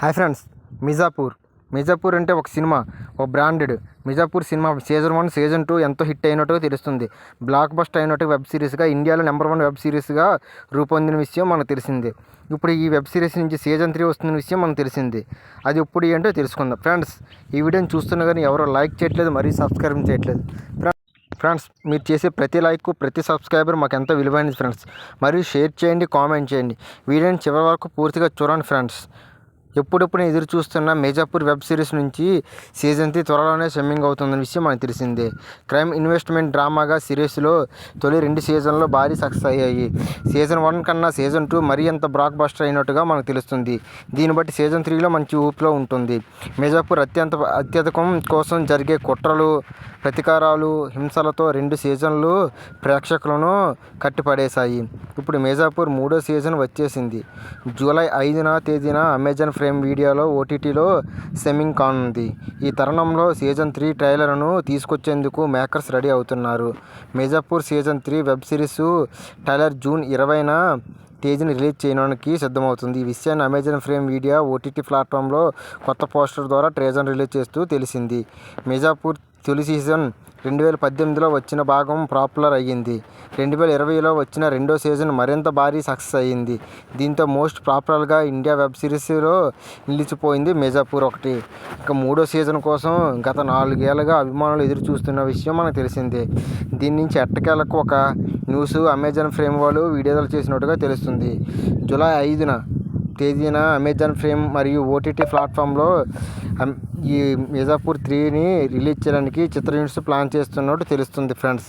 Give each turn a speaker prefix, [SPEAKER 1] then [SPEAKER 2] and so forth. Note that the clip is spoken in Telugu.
[SPEAKER 1] హాయ్ ఫ్రెండ్స్, మిర్జాపూర్ అంటే ఒక సినిమా, ఒక branded. Mirzapur cinema season 1 season 2 ఎంతో హిట్ అయినట్టుగా తెలుస్తుంది. బ్లాక్ బస్టర్ అయినట్టు వెబ్ సిరీస్గా, ఇండియాలో నెంబర్ 1 వెబ్ సిరీస్గా రూపొందిన విషయం మనకు తెలిసింది. ఇప్పుడు ఈ వెబ్ సిరీస్ నుంచి సీజన్ 3 వస్తున్న విషయం మనకు తెలిసింది. అది ఇప్పుడు ఏంటో తెలుసుకుందాం. ఫ్రెండ్స్, ఈ వీడియోని చూస్తున్నా కానీ ఎవరో లైక్ చేయట్లేదు, మరీ సబ్స్క్రైబ్ చేయట్లేదు. ఫ్రెండ్స్, మీరు చేసే ప్రతి లైక్, ప్రతి సబ్స్క్రైబర్ మాకు ఎంతో విలువైనది ఫ్రెండ్స్. మరియు షేర్ చేయండి, కామెంట్ చేయండి. వీడియోని చివరి వరకు పూర్తిగా చూడండి ఫ్రెండ్స్. ఎప్పుడెప్పుడు ఎదురు చూస్తున్న మిర్జాపూర్ వెబ్ సిరీస్ నుంచి సీజన్ 3 త్వరలోనే స్విమ్మింగ్ అవుతుందన్న విషయం మనకు తెలిసిందే. క్రైమ్ ఇన్వెస్ట్మెంట్ డ్రామాగా సిరీస్లో తొలి 2 సీజన్లు భారీ సక్సెస్ అయ్యాయి. సీజన్ 1 కన్నా సీజన్ 2 మరీ అంత బ్లాక్ బస్టర్ అయినట్టుగా మనకు తెలుస్తుంది. దీన్ని బట్టి సీజన్ 3లో మంచి ఊపిలో ఉంటుంది. మిర్జాపూర్ అత్యధికం కోసం జరిగే కుట్రలు, ప్రతీకారాలు, హింసలతో 2 సీజన్లు ప్రేక్షకులను కట్టిపడేశాయి. ఇప్పుడు మిర్జాపూర్ 3వ సీజన్ వచ్చేసింది. జూలై 5వ తేదీన అమెజాన్ ప్రైమ్ వీడియోలో ఓటీటీలో స్ట్రీమింగ్ కానుంది. ఈ తరుణంలో సీజన్ 3 ట్రైలర్ను తీసుకొచ్చేందుకు మేకర్స్ రెడీ అవుతున్నారు. Mirzapur season 3 web series trailer June 20న తేదీని రిలీజ్ చేయడానికి సిద్ధమవుతుంది. ఈ విషయాన్ని అమెజాన్ ప్రైమ్ వీడియో ఓటీటీ ప్లాట్ఫామ్లో కొత్త పోస్టర్ ద్వారా ట్రైలర్ రిలీజ్ చేస్తూ తెలిసింది. మిర్జాపూర్ తొలి సీజన్ 2018లో వచ్చిన భాగం పాపులర్ అయ్యింది. 2020లో వచ్చిన 2వ సీజన్ మరింత భారీ సక్సెస్ అయ్యింది. దీంతో మోస్ట్ పాపులర్గా ఇండియా వెబ్ సిరీస్లో నిలిచిపోయింది మిర్జాపూర్ 1. ఇక 3వ సీజన్ కోసం గత 4 ఏళ్లుగా అభిమానులు ఎదురు చూస్తున్న విషయం మనకు తెలిసిందే. దీని నుంచి ఎట్టకేలకు ఒక న్యూస్ అమెజాన్ ప్రైమ్ వాళ్ళు విడుదల చేసినట్టుగా తెలుస్తుంది. జూలై 5వ తేదీన అమెజాన్ ప్రైమ్ మరియు ఓటీటీ ప్లాట్ఫామ్లో ఈ మిర్జాపూర్ 3ని రిలీజ్ చేయడానికి చిత్ర యూనిట్స్ ప్లాన్ చేస్తున్నట్టు తెలుస్తుంది ఫ్రెండ్స్.